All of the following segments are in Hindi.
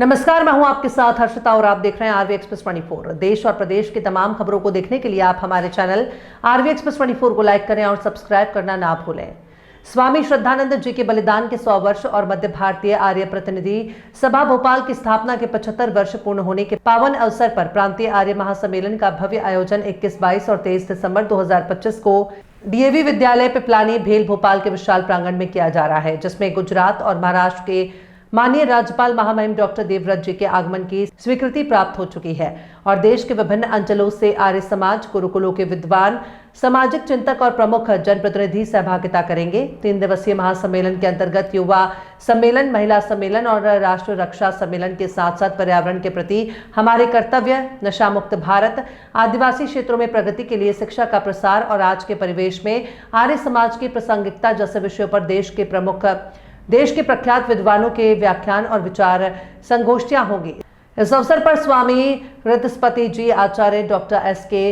नमस्कार, मैं हूं आपके साथ हर्षिता और आप देख रहे हैं आरवी एक्सप्रेस 24। देश और प्रदेश की तमाम खबरों को देखने के लिए आप हमारे चैनल आरवी एक्सप्रेस 24 को लाइक करें और सब्सक्राइब करना ना भूलें। स्वामी श्रद्धानंद जी के बलिदान के 100 वर्ष और मध्य भारतीय आर्य प्रतिनिधि सभा भोपाल की स्थापना के 75 वर्ष पूर्ण होने के पावन अवसर पर प्रांतीय आर्य महासम्मेलन का भव्य आयोजन 21, 22 और 23 दिसंबर 2025 को डीएवी विद्यालय पिपलानी भेल भोपाल के विशाल प्रांगण में किया जा रहा है, जिसमें गुजरात और महाराष्ट्र के माननीय राज्यपाल महामहिम डॉक्टर देवव्रत जी के आगमन की स्वीकृति प्राप्त हो चुकी है और देश के विभिन्न अंचलों से आर्य समाज, गुरुकुलों के विद्वान, सामाजिक चिंतक और प्रमुख जनप्रतिनिधि सहभागिता करेंगे। 3 दिवसीय महासम्मेलन के अंतर्गत युवा सम्मेलन, महिला सम्मेलन और राष्ट्र रक्षा सम्मेलन के साथ साथ पर्यावरण के प्रति हमारे कर्तव्य, नशा मुक्त भारत, आदिवासी क्षेत्रों में प्रगति के लिए शिक्षा का प्रसार और आज के परिवेश में आर्य समाज की प्रासंगिकता जैसे विषयों पर देश के प्रख्यात विद्वानों के व्याख्यान और विचार संगोष्ठियां होंगी। इस अवसर पर स्वामी हृदस्पति जी, आचार्य डॉक्टर एस.के.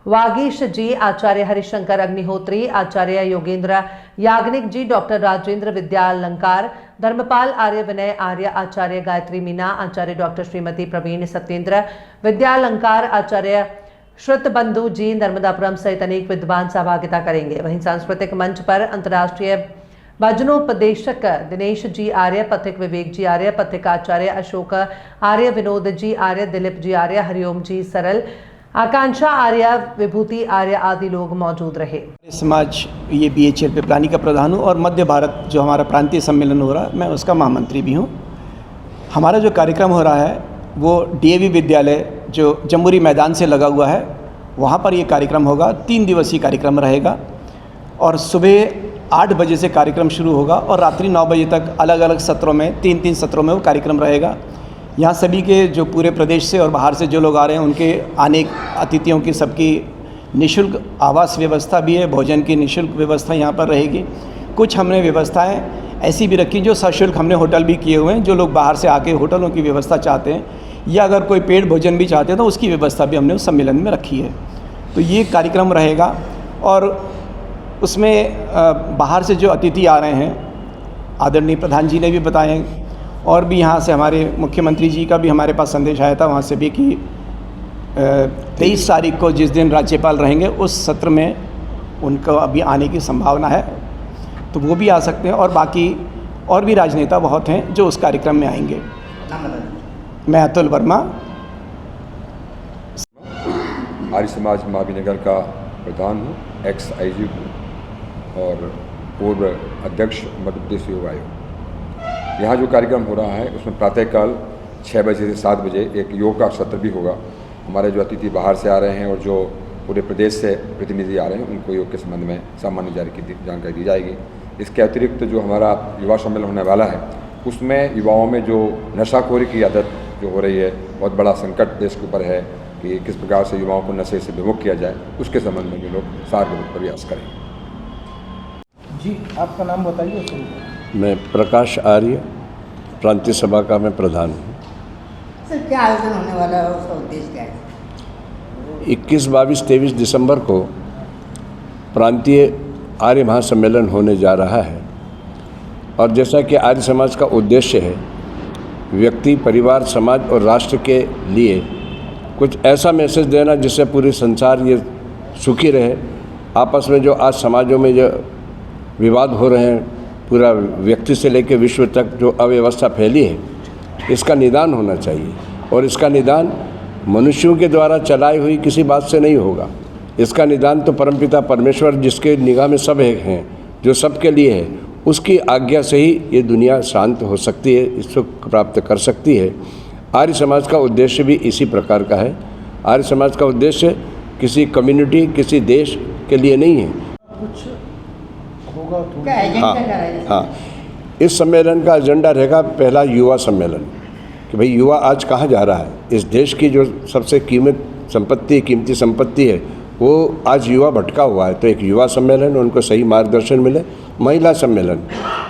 वागीश जी, आचार्य हरिशंकर अग्निहोत्री, आचार्य योगेंद्र याग्निक जी, डॉक्टर राजेंद्र विद्यालंकार, धर्मपाल आर्य, विनय आर्य, आचार्य गायत्री मीना, आचार्य डॉक्टर श्रीमती प्रवीण सत्येंद्र विद्यालंकार, आचार्य श्रुतबंधु जी, नर्मदापुरम सहित अनेक विद्वान सहभागिता करेंगे। वहीं सांस्कृतिक मंच पर अंतर्राष्ट्रीय भजनोपदेशक दिनेश जी आर्य, पथिक विवेक जी आर्य, पथिक आचार्य अशोक आर्य, विनोद जी आर्य, दिलीप जी आर्य, हरिओम जी सरल, आकांक्षा आर्य, विभूति आर्य आदि लोग मौजूद रहे। समाज ये बीएचएल पिपलानी का प्रधान हूँ और मध्य भारत जो हमारा प्रांतीय सम्मेलन हो रहा है, मैं उसका महामंत्री भी हूँ। हमारा जो कार्यक्रम हो रहा है वो डीएवी विद्यालय जो जम्बूरी मैदान से लगा हुआ है, वहाँ पर ये कार्यक्रम होगा। 3 दिवसीय कार्यक्रम रहेगा और सुबह 8 बजे से कार्यक्रम शुरू होगा और रात्रि 9 बजे तक अलग अलग सत्रों में 3-3 सत्रों में वो कार्यक्रम रहेगा। यहाँ सभी के जो पूरे प्रदेश से और बाहर से जो लोग आ रहे हैं उनके आने अतिथियों की सबकी निःशुल्क आवास व्यवस्था भी है, भोजन की निःशुल्क व्यवस्था यहाँ पर रहेगी। कुछ हमने व्यवस्थाएं ऐसी भी रखी जो सशुल्क हमने होटल भी किए हुए हैं। जो लोग बाहर से आके होटलों की व्यवस्था चाहते हैं या अगर कोई पेड भोजन भी चाहते हैं तो उसकी व्यवस्था भी हमने उस सम्मेलन में रखी है। तो ये कार्यक्रम रहेगा और उसमें बाहर से जो अतिथि आ रहे हैं, आदरणीय प्रधान जी ने भी बताए और भी यहाँ से हमारे मुख्यमंत्री जी का भी हमारे पास संदेश आया था वहाँ से भी कि 23 तारीख को जिस दिन राज्यपाल रहेंगे उस सत्र में उनको अभी आने की संभावना है, तो वो भी आ सकते हैं और बाकी और भी राजनेता बहुत हैं जो उस कार्यक्रम में आएंगे। मैं अतुल वर्मा, आर्य समाज महाविनगर का प्रधान हूँ, एक्स आईजी हूँ और पूर्व अध्यक्ष मध्य प्रदेश योग आयोग। यहाँ जो कार्यक्रम हो रहा है उसमें प्रातःकाल 6 बजे से 7 बजे एक योग का सत्र भी होगा। हमारे जो अतिथि बाहर से आ रहे हैं और जो पूरे प्रदेश से प्रतिनिधि आ रहे हैं उनको योग के संबंध में सामान्य जानकारी दी जाएगी। इसके अतिरिक्त जो हमारा युवा सम्मेलन होने वाला है उसमें युवाओं में जो नशाखोरी की आदत जो हो रही है, बहुत बड़ा संकट देश के ऊपर है कि किस प्रकार से युवाओं को नशे से विमुक्त किया जाए, उसके संबंध में भी लोग सार्वजनिक प्रयास करें। जी, आपका नाम बताइए। मैं प्रकाश आर्य, प्रांतीय सभा का मैं प्रधान हूँ। सर, क्या आयोजन होने वाला है, उसका उद्देश्य क्या है? 21, 22, 23 दिसंबर को प्रांतीय आर्य महासम्मेलन होने जा रहा है और जैसा कि आर्य समाज का उद्देश्य है व्यक्ति, परिवार, समाज और राष्ट्र के लिए कुछ ऐसा मैसेज देना जिससे पूरे संसार ये सुखी रहे। आपस में जो आज समाजों में जो विवाद हो रहे हैं, पूरा व्यक्ति से लेकर विश्व तक जो अव्यवस्था फैली है, इसका निदान होना चाहिए और इसका निदान मनुष्यों के द्वारा चलाई हुई किसी बात से नहीं होगा। इसका निदान तो परमपिता परमेश्वर जिसके निगाह में सब एक हैं, जो सबके लिए है, उसकी आज्ञा से ही ये दुनिया शांत हो सकती है, इसको प्राप्त कर सकती है। आर्य समाज का उद्देश्य भी इसी प्रकार का है। आर्य समाज का उद्देश्य किसी कम्युनिटी, किसी देश के लिए नहीं है। कुछ होगा तो हाँ, इस सम्मेलन का एजेंडा रहेगा पहला युवा सम्मेलन कि भाई युवा आज कहाँ जा रहा है। इस देश की जो सबसे कीमती संपत्ति है वो आज युवा भटका हुआ है, तो एक युवा सम्मेलन, उनको सही मार्गदर्शन मिले। महिला सम्मेलन,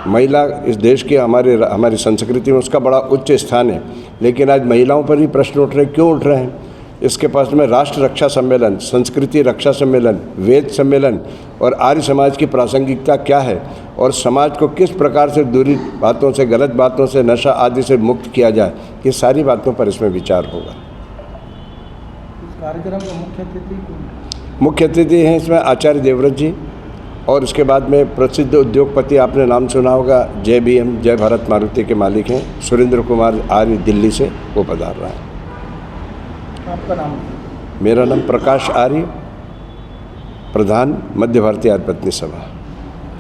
महिला इस देश की हमारी संस्कृति में उसका बड़ा उच्च स्थान है, लेकिन आज महिलाओं पर ही प्रश्न उठ रहे हैं। क्यों उठ रहे हैं? इसके पास में राष्ट्र रक्षा सम्मेलन, संस्कृति रक्षा सम्मेलन, वेद सम्मेलन और आर्य समाज की प्रासंगिकता क्या है और समाज को किस प्रकार से दूरी बातों से, गलत बातों से, नशा आदि से मुक्त किया जाए, ये सारी बातों पर इसमें विचार होगा। इस कार्यक्रम का मुख्य अतिथि कौन है? मुख्य अतिथि हैं इसमें आचार्य देवव्रत जी, और उसके बाद में प्रसिद्ध उद्योगपति, आपने नाम सुना होगा, JBM जय भारत मारुति के मालिक हैं सुरेंद्र कुमार आर्य, दिल्ली से वो पधार रहा है। आपका नाम? मेरा नाम प्रकाश आर्य, प्रधान मध्य भारतीय आर्य पत्नी सभा।